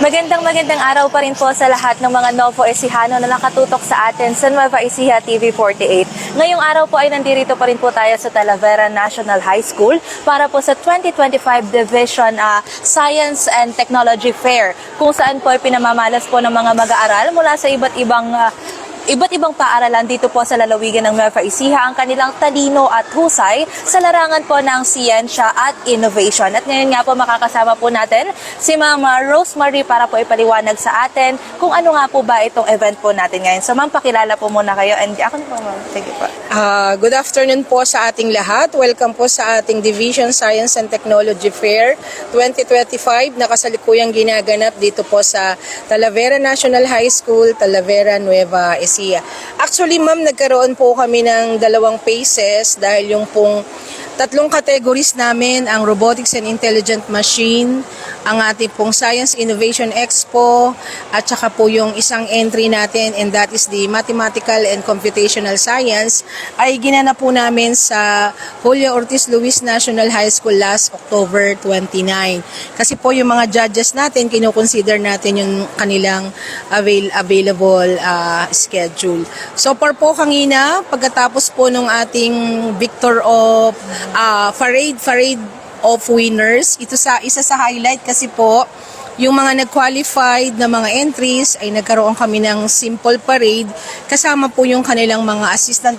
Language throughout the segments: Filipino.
Magandang araw pa rin po sa lahat ng mga Novo Ecijano na nakatutok sa atin sa Nueva Ecija TV48. Ngayong araw po ay nandito pa rin po tayo sa Talavera National High School para po sa 2025 Division Science and Technology Fair, kung saan po ay pinamamalas po ng mga mag-aaral mula sa iba't ibang paaralan dito po sa lalawigan ng Nueva Ecija ang kanilang talino at husay sa larangan po ng siyensya at innovation. At ngayon nga po makakasama po natin si Ma'am Rosemary para po ipaliwanag sa atin kung ano nga po ba itong event po natin ngayon. So Ma'am, pakilala po muna kayo. And ako na po Ma'am. Sige po. Good afternoon po sa ating lahat. Welcome po sa ating Division Science and Technology Fair 2025 na kasalukuyang ginaganap dito po sa Talavera National High School, Talavera, Nueva Ecija. Actually, ma'am, nagkaroon po kami ng dalawang phases dahil yung pong tatlong categories namin, ang Robotics and Intelligent Machine, ang ating pong Science Innovation Expo, at saka po yung isang entry natin, and that is the Mathematical and Computational Science, ay ginanap po namin sa Julio Ortiz Luis National High School last October 29. Kasi po yung mga judges natin, kinukonsider natin yung kanilang available schedule. So far po kanina, pagkatapos po nung ating Victor of Parade of winners, isa sa highlight kasi po yung mga nag-qualified na mga entries ay nagkaroon kami ng simple parade kasama po yung kanilang mga assistant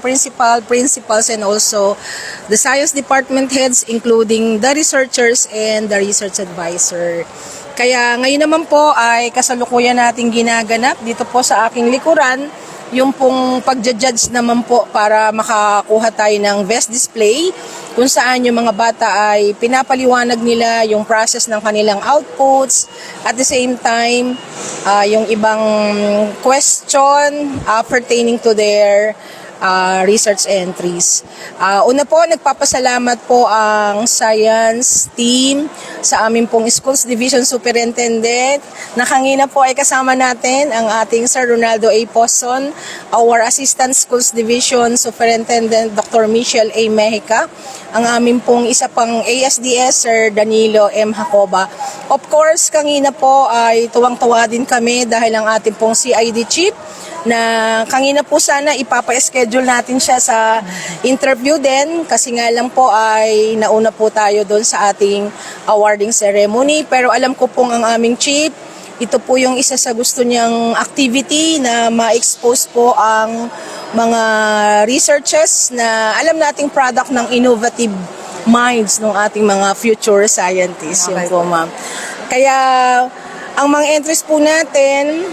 principals and also the science department heads, including the researchers and the research advisor. Kaya ngayon naman po ay kasalukuyan nating ginaganap dito po sa aking likuran yung pong pagja-judge naman po para makakuha tayo ng best display kung saan yung mga bata ay pinapaliwanag nila yung process ng kanilang outputs, at the same time yung ibang question pertaining to their research entries. Una po, nagpapasalamat po ang science team sa aming pong Schools Division Superintendent. Nakangina po ay kasama natin ang ating Sir Ronaldo A. Poson, our Assistant Schools Division Superintendent Dr. Michelle A. Mejica, ang aming pong isa pang ASDS Sir Danilo M. Jacoba. Of course, kanina po ay tuwang-tuwa din kami dahil ang ating pong CID Chief na kanina po sana ipapa-schedule natin siya sa interview din kasi nga lang po ay nauna po tayo doon sa ating awarding ceremony, pero alam ko pong ang aming chief, ito po yung isa sa gusto niyang activity na ma-expose po ang mga researches na alam nating product ng innovative minds ng ating mga future scientists. Yun po, ma'am. Kaya ang mga entries po natin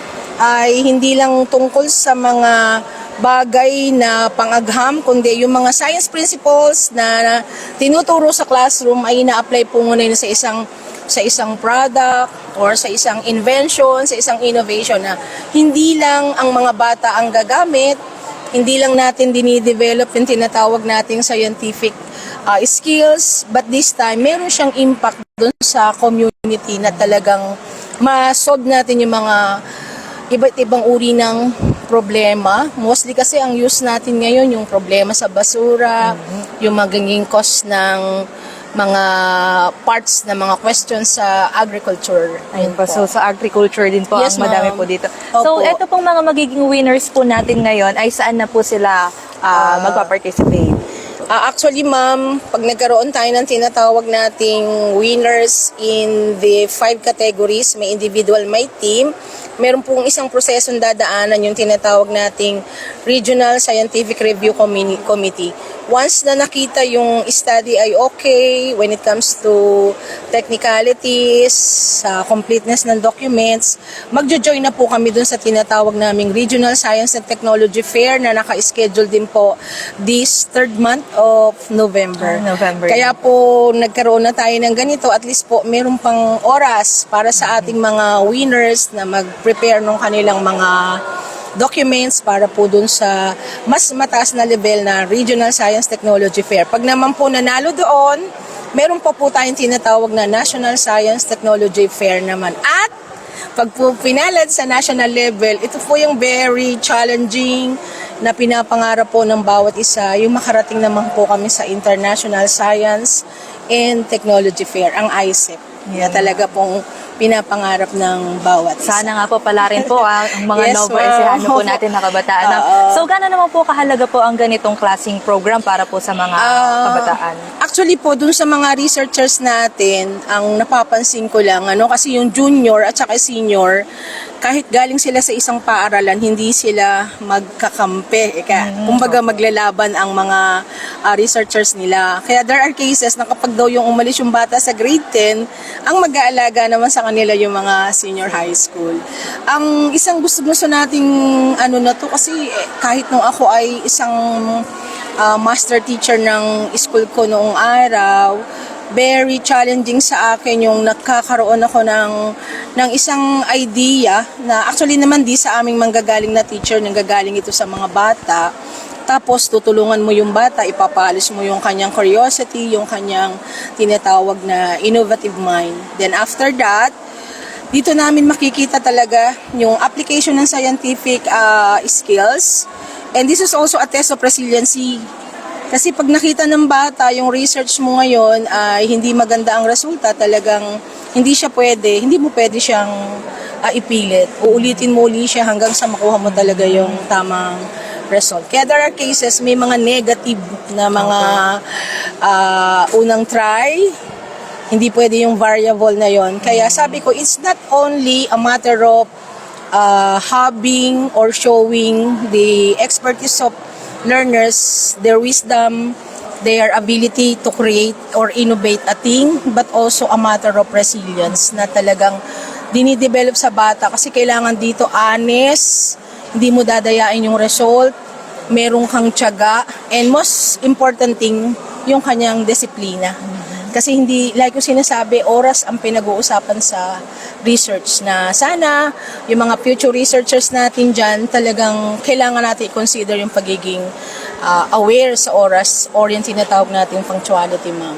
ay hindi lang tungkol sa mga bagay na pangagham, kundi yung mga science principles na tinuturo sa classroom ay ina-apply po muna yun sa isang product or sa isang invention, sa isang innovation na hindi lang ang mga bata ang gagamit, hindi lang natin dinidevelop yung tinatawag nating scientific skills, but this time meron siyang impact dun sa community na talagang ma-solve natin yung mga iba't ibang uri ng problema. Mostly kasi ang use natin ngayon yung problema sa basura, yung magiging cost ng mga parts ng mga questions sa agriculture. Ayun po. So sa agriculture din po Yes, ang madami ma'am. po dito. Opo. So eto pong mga magiging winners po natin ngayon ay saan na po sila magpa-participate? Actually, ma'am, pag nagkaroon tayo ng tinatawag nating winners in the 5 categories, may individual, may team, meron pong isang prosesong dadaanan yung tinatawag nating Regional Scientific Review Committee. Once na nakita yung study ay okay when it comes to technicalities, completeness ng documents, magjo-join na po kami dun sa tinatawag naming Regional Science and Technology Fair na naka-schedule din po this 3rd month of November. Kaya po nagkaroon na tayo ng ganito, at least po meron pang oras para sa ating mga winners na mag-prepare ng kanilang mga documents para po dun sa mas mataas na level na Regional Science Technology Fair. Pag naman po nanalo doon, meron pa po tayong tinatawag na National Science Technology Fair naman. At pag po pinalad sa national level, ito po yung very challenging na pinapangarap po ng bawat isa, yung makarating naman po kami sa International Science and Technology Fair, ang ISEP. Talaga pong pinapangarap ng bawat isa. Sana nga po pala rin po ang mga Yes, Nova ma'am. Ecijano po natin na kabataan. Oo. So, gano'n naman po kahalaga po ang ganitong klaseng program para po sa mga kabataan? Actually po, dun sa mga researchers natin, ang napapansin ko lang, kasi yung junior at saka senior, kahit galing sila sa isang paaralan, hindi sila magkakampi. Kumbaga maglalaban ang mga researchers nila. Kaya there are cases na kapag daw yung umalis yung bata sa grade 10, ang mag-aalaga naman sa kanila yung mga senior high school. Ang isang gusto nating na to, kasi kahit nung ako ay isang master teacher ng school ko noong araw, very challenging sa akin yung nakakaroon ako ng isang idea na actually naman di sa aming manggagaling na teacher, nanggagaling ito sa mga bata. Tapos tutulungan mo yung bata, ipapalis mo yung kanyang curiosity, yung kanyang tinatawag na innovative mind. Then after that, dito namin makikita talaga yung application ng scientific skills. And this is also a test of resiliency. Kasi pag nakita ng bata yung research mo ngayon ay hindi maganda ang resulta, talagang hindi mo pwede siyang ipilit. Uulitin mo uli siya hanggang sa makuha mo talaga yung tamang result. Kaya there are cases, may mga negative na mga unang try, hindi pwede yung variable na yon. Kaya sabi ko, it's not only a matter of hubbing or showing the expertise of learners, their wisdom, their ability to create or innovate a thing, but also a matter of resilience na talagang dinidevelop sa bata kasi kailangan dito honest, hindi mo dadayain yung result, merong kang tiyaga, and most important thing, yung kanyang disiplina. Kasi hindi, like ko sinasabi, oras ang pinag-uusapan sa research na sana yung mga future researchers natin dyan, talagang kailangan natin i-consider yung pagiging aware sa oras or yung tinatawag natin punctuality, ma'am.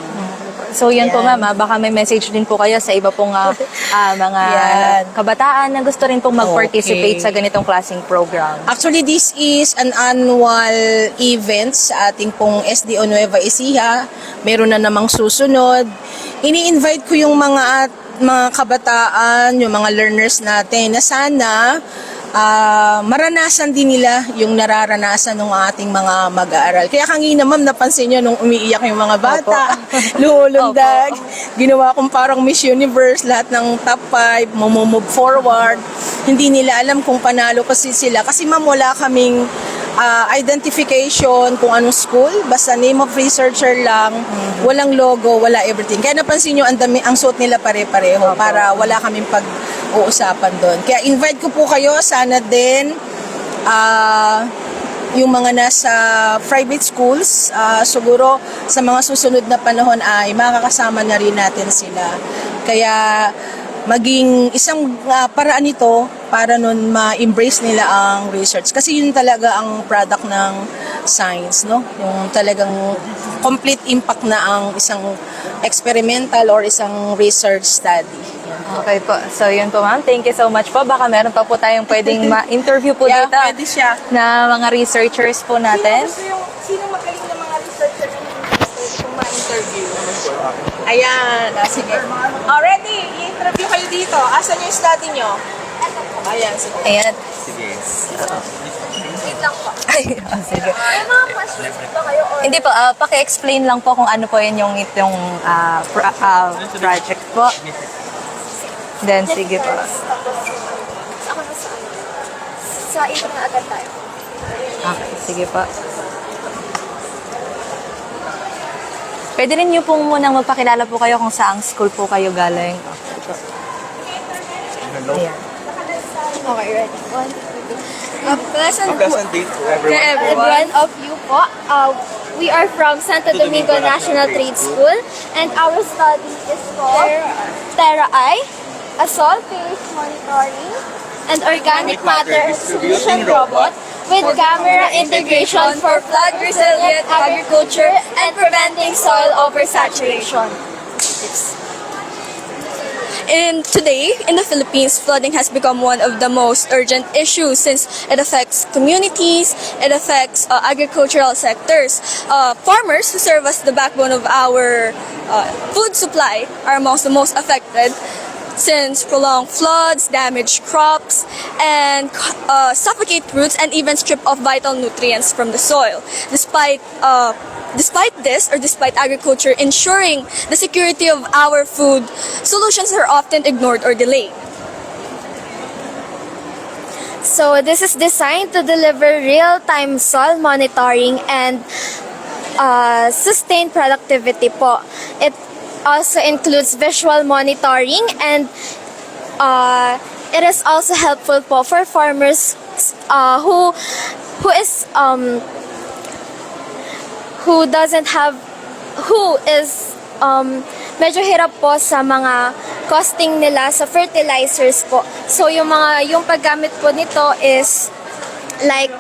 So yan po Yan. ma'am, baka may message din po kayo sa iba pong mga Yan. kabataan na gusto rin pong mag-participate Okay. sa ganitong klaseng program. Actually, this is an annual event sa ating pong SDO Nueva Ecija. Meron na namang susunod. Ini-invite ko yung mga kabataan, yung mga learners natin na sana maranasan din nila yung nararanasan ng ating mga mag-aaral. Kaya kanina ma'am, napansin nyo nung umiiyak yung mga bata, lumulundag, ginawa kong parang Miss Universe, lahat ng top 5, move forward. Hindi nila alam kung panalo kasi sila. Kasi ma'am, wala kaming identification kung anong school, basta name of researcher lang, walang logo, wala everything. Kaya napansin nyo, ang suot nila pare-pareho para wala kaming pag-uusapan doon. Kaya invite ko po kayo, sana din yung mga nasa private schools, siguro sa mga susunod na panahon ay makakasama na rin natin sila. Kaya maging isang paraan ito para nun ma-embrace nila ang research. Kasi yun talaga ang product ng science, no? Yung talagang complete impact na ang isang experimental or isang research study. Okay po. So yun po ma'am, thank you so much po. Baka meron pa po tayong pwedeng ma-interview po Yeah, dito pwede siya. na mga researchers po natin. Sino magaling na mga researcher kung ma-interview? Ayan, sige. Already, i-interview kayo dito. Asan yung study nyo? Ayan, sige. Ayan. Sige. Wait lang po. Ay, sige. May mga questions ba kayo or Hindi po, paki-explain lang po kung ano po yun yung itong project po. Then, sige po. tapos ako na sa intro na agad tayo. Okay, sige po. Pwede rin niyo pong munang magpakilala po kayo kung saang school po kayo galing. Ayan. Okay, ready? 1, 2, 3. Pleasant Pleasant day to to everyone of you po. We are from Santo Domingo National Trade School and our study is called Terra I, a soil-based monitoring and organic matter distribution robot with camera integration for flood-resilient agriculture and preventing soil oversaturation. And today, in the Philippines, flooding has become one of the most urgent issues since it affects communities, it affects agricultural sectors. Farmers, who serve as the backbone of our food supply, are amongst the most affected. since prolonged floods damage crops and suffocate roots and even strip off vital nutrients from the soil. Despite agriculture ensuring the security of our food, solutions are often ignored or delayed. So this is designed to deliver real-time soil monitoring and sustain productivity po. It also includes visual monitoring and it is also helpful po for farmers who is medyo hirap po sa mga costing nila sa fertilizers po. So yung paggamit po nito is like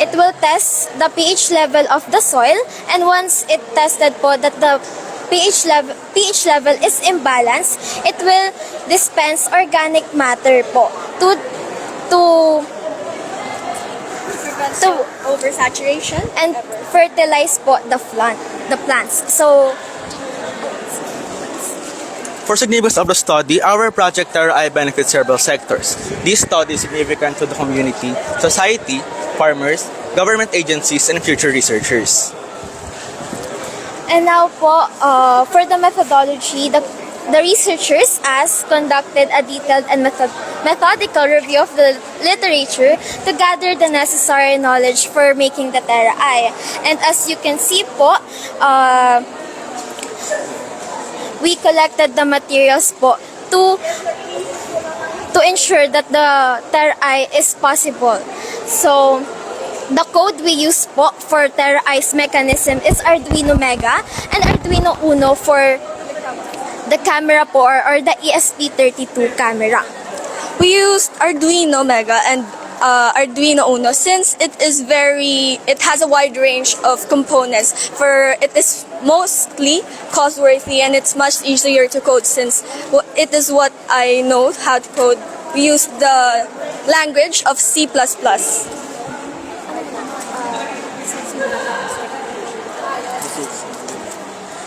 it will test the pH level of the soil, and once it tested po that the pH level is imbalanced, it will dispense organic matter po to Oversaturation and fertilize po the plants. So For significance of the study, our project TerraEye benefits several sectors. This study is significant to the community, society, farmers, government agencies, and future researchers. And now po, for the methodology, the researchers conducted a detailed and methodical review of the literature to gather the necessary knowledge for making the TerraEye. And as you can see po, we collected the materials po to ensure that the TerraEye is possible. So, the code we use po for TerraEye's mechanism is Arduino Mega and Arduino Uno for the camera po or the ESP32 camera. We used Arduino Mega and Arduino Uno since it has a wide range of components. For it is mostly cost-worthy and it's much easier to code since it is what I know how to code. We use the language of C++.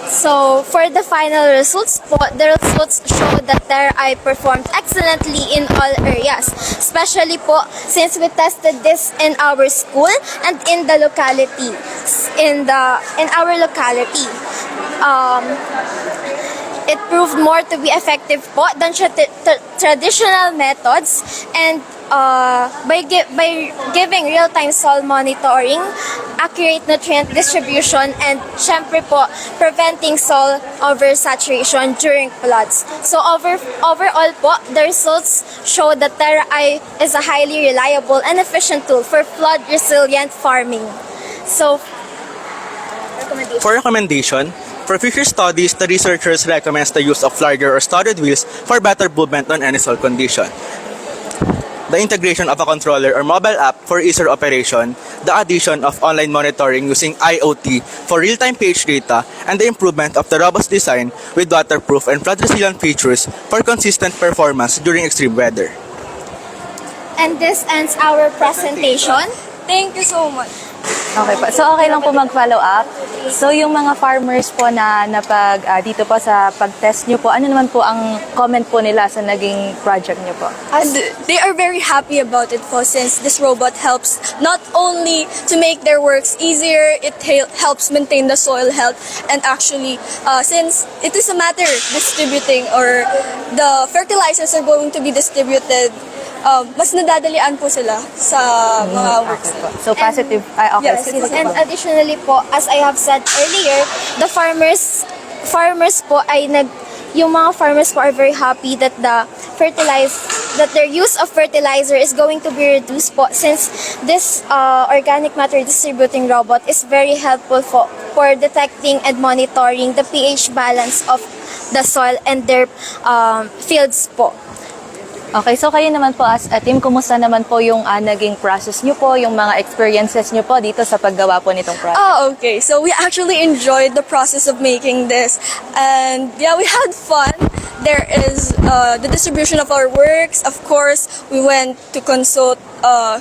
So, for the final results po, the results show that TerraEye performed excellently in all areas. Especially po, since we tested this in our school and in the locality. In our locality. It proved more to be effective po than traditional methods, and by giving real-time soil monitoring, accurate nutrient distribution, and syempre po, preventing soil oversaturation during floods. So overall po, the results show that TerraEye is a highly reliable and efficient tool for flood-resilient farming. So, For recommendation, for future studies, the researchers recommend the use of larger or studded wheels for better movement on any soil condition. The integration of a controller or mobile app for easier operation, the addition of online monitoring using IoT for real-time pH data, and the improvement of the robust design with waterproof and flood-resilient features for consistent performance during extreme weather. and this ends our presentation. Thank you so much. Okay po. So, okay lang po mag-follow up. So, yung mga farmers po na dito po sa pag-test nyo po, ano naman po ang comment po nila sa naging project nyo po? And they are very happy about it po since this robot helps not only to make their works easier, it helps maintain the soil health, and actually since it is a matter distributing or the fertilizers are going to be distributed, mas nadadalian po sila sa mga works nila. So, positive. Okay. Yes, Sige, sige And po. additionally po, as I have said earlier, the farmers po yung mga farmers po are very happy that their use of fertilizer is going to be reduced po, since this organic matter distributing robot is very helpful for detecting and monitoring the pH balance of the soil and their fields po. Okay, so kayo naman po as a team, kumusta naman po yung naging process nyo po, yung mga experiences nyo po dito sa paggawa po nitong project? Oh, okay. So we actually enjoyed the process of making this. And yeah, we had fun. There is the distribution of our works. Of course, we went to consult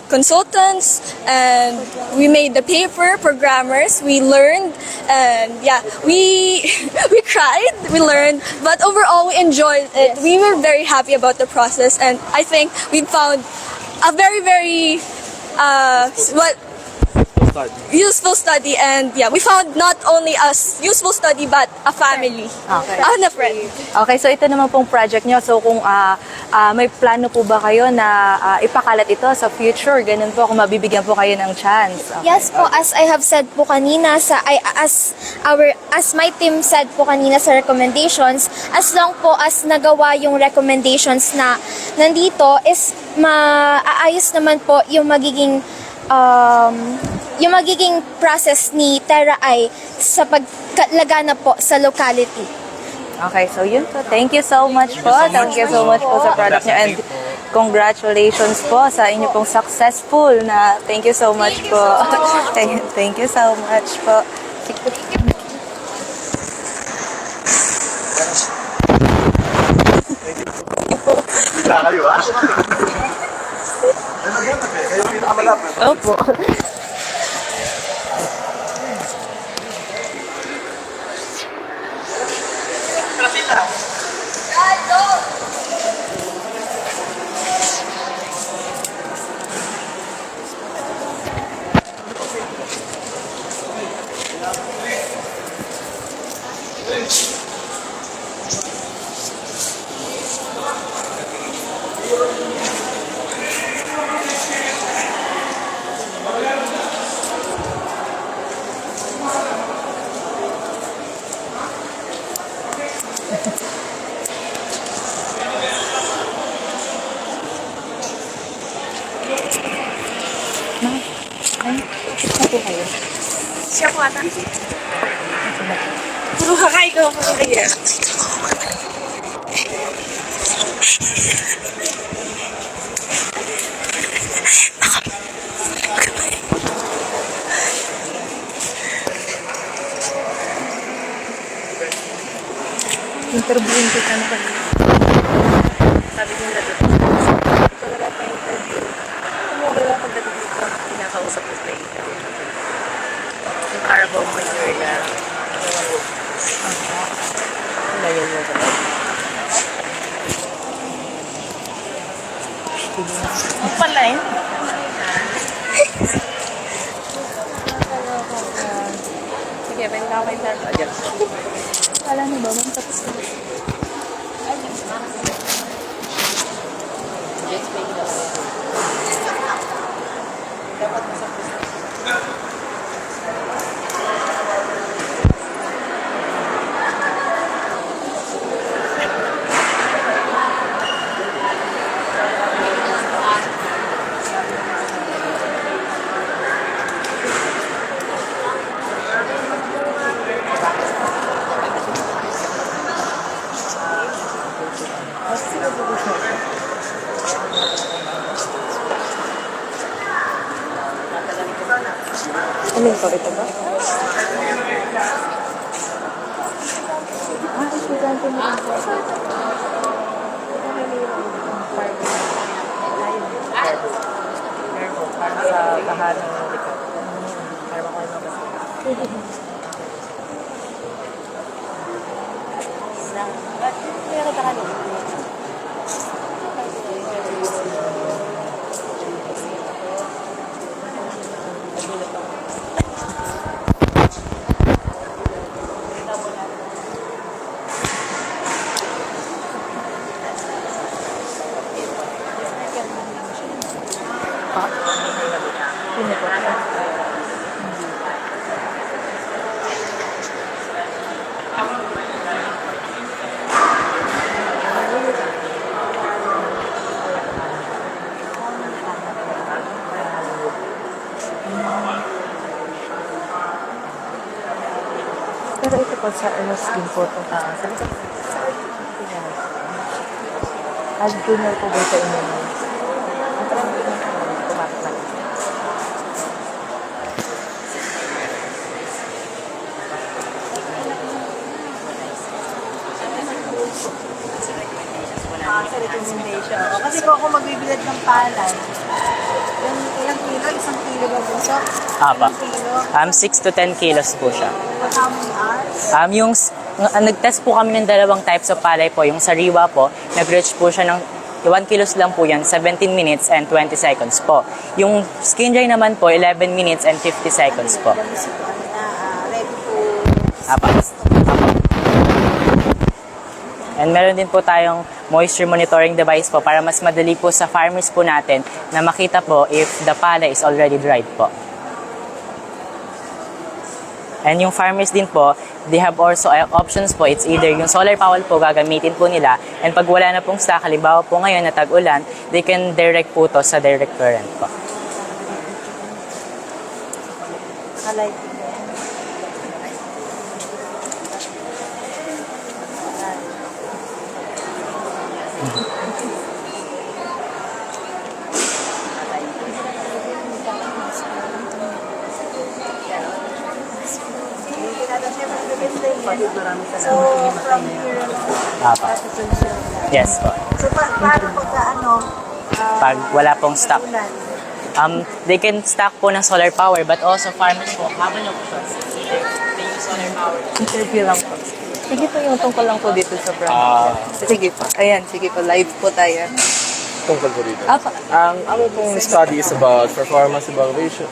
consultants, and we made the paper, programmers, we learned, and yeah, we we cried, we learned, but overall we enjoyed it. We were very happy about the process, and I think we found a very, very useful study, and yeah, we found not only a useful study but a family and a friend. Okay, so ito naman pong project nyo. So kung may plano po ba kayo na ipakalat ito sa future, ganun po, kung mabibigyan po kayo ng chance. Okay. Yes po, as I have said po kanina as my team said po kanina sa recommendations, as long po as nagawa yung recommendations na nandito is maaayos naman po yung magiging process ni TERA-I sa paglaganap po sa locality. Okay, so yun po. Thank you so much po. Thank you so much po sa product nyo. And congratulations po sa inyo pong successful na. Thank you so much po. Thank you so much po. Opo. Siya po ata. Puro kakay ko. Interviewin kita na kanina. Sabi nila doon. Ito na lang pa-interview. Wala pagdating dito. Pinakausap ko sa iyo. Yung Carabao Mayor na. Layan mo ba? Ang palain? Sige, pwede na ako interview. Wala na ba? Tapos ko. Ano ito? Ito ba? Estudyante mo rin po. Para sa tahanan ng likod. Para makuha mo kasi. Ba't meron ka kanina? Pero ito po sa skin po ito. As junior po ba sa inyo? Ang parang pumasok na. sa recommendation. O, kasi kung ako magbibilad ng palay, yung ilang kilo, isang kilo ba bunso? Apa. Ilang kilo? 6 to 10 kilos po siya. For how many hours? Nag-test po kami ng dalawang types of palay po. Yung sariwa po, nag-reach po siya ng 1 kilos lang po yan, 17 minutes and 20 seconds po. Yung skin dry naman po, 11 minutes and 50 seconds po. Ready to... Apa. And meron din po tayong moisture monitoring device po para mas madali po sa farmers po natin na makita po if the palay is already dried po. And yung farmers din po, they have also options po. It's either yung solar panel po gagamitin po nila, and pag wala na pong stock, halimbawa po ngayon na tag-ulan, they can direct po to sa direct current po. Nakalighting. So, from here, Apa. Yes po. so paano pagka Pag wala pong stock, ulan? they can stock po ng solar power, but also farmers po, habang yung they use solar power. Interview lang po. Sige po yung tungkol lang po dito sa product. Sige po. Ayan, sige po. Live po tayo. Tungkol po dito. Apa. Ang aming pong study is about performance evaluation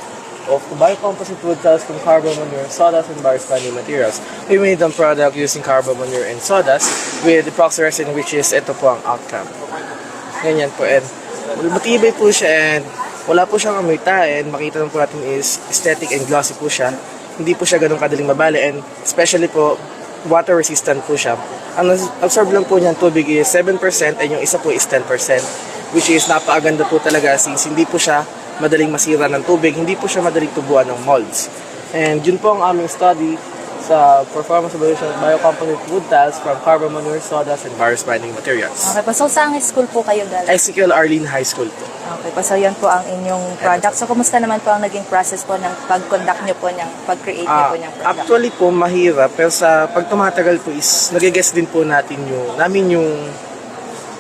of biocomposite wood cells from carbon manure, sawdust, and biospanding materials. We made the product using carbon manure and sawdust with epoxy resin, which is ito po ang outcome. Ganyan po. And matibay po siya, and wala po siyang amoy and makita lang po natin is aesthetic and glossy po siya. Hindi po siya ganun kadaling mabali, and especially po water resistant po siya. Ang absorb lang po niyan tubig is 7% and yung isa po is 10%, which is napakaganda po talaga since hindi po siya madaling masira ng tubig, hindi po siya madaling tubuan ng molds. And yun po ang aming study sa performance evaluation of biocomposite wood tiles from carbon manure, sawdust, and biospanding materials. Okay po. So, saan school po kayo galing? Ezekiel Arlene High School po. Okay po. So, yan po ang inyong product. So, kumusta naman po ang naging process po ng pag-conduct nyo po niyang, pag-create nyo po niyang product? Actually po, mahirap. Pero sa pag tumatagal po is, nag-guess din po natin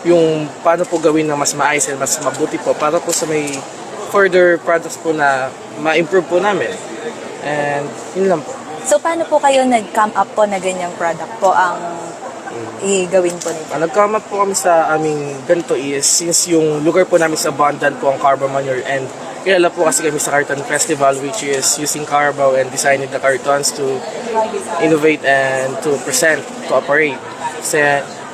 yung paano po gawin na mas maayos and mas mabuti po para po sa may further products po na ma-improve po namin. And yun lang po. So, paano po kayo nag-come up po na ganyang product po ang i-gawin po nito? Nag-come up po kami sa aming ganito is since yung lugar po namin sa Abundant po ang carbon manure, and kilala po kasi kami sa Carton Festival, which is using Carabao and designing the cartons to innovate and to present, to operate.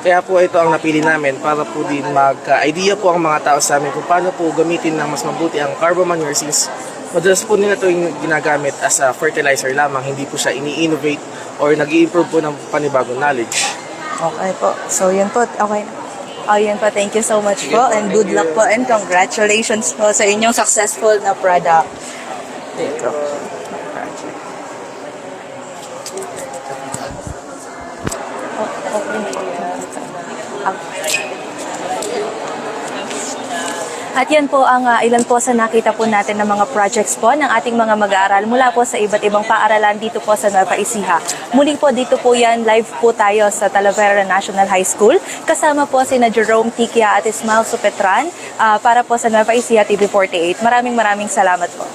Kaya po ito ang napili namin para po din magka-idea po ang mga tao sa amin kung paano po gamitin ng mas mabuti ang carbon manure, since madalas po nila ito yung ginagamit as a fertilizer lamang, hindi po siya ini-innovate or nag-i-improve po ng panibagong knowledge. Okay po. So, yun po. Okay. Oh, yun po. Thank you so much po. And good luck po. And congratulations po sa inyong successful na product. Dito. At yan po ang ilan po sa nakita po natin ng mga projects po ng ating mga mag-aaral mula po sa iba't ibang paaralan dito po sa Nueva Ecija. Muli po dito po yan, live po tayo sa Talavera National High School. Kasama po sina Jerome Tikia at Ismael Supetran para po sa Nueva Ecija TV48. Maraming salamat po.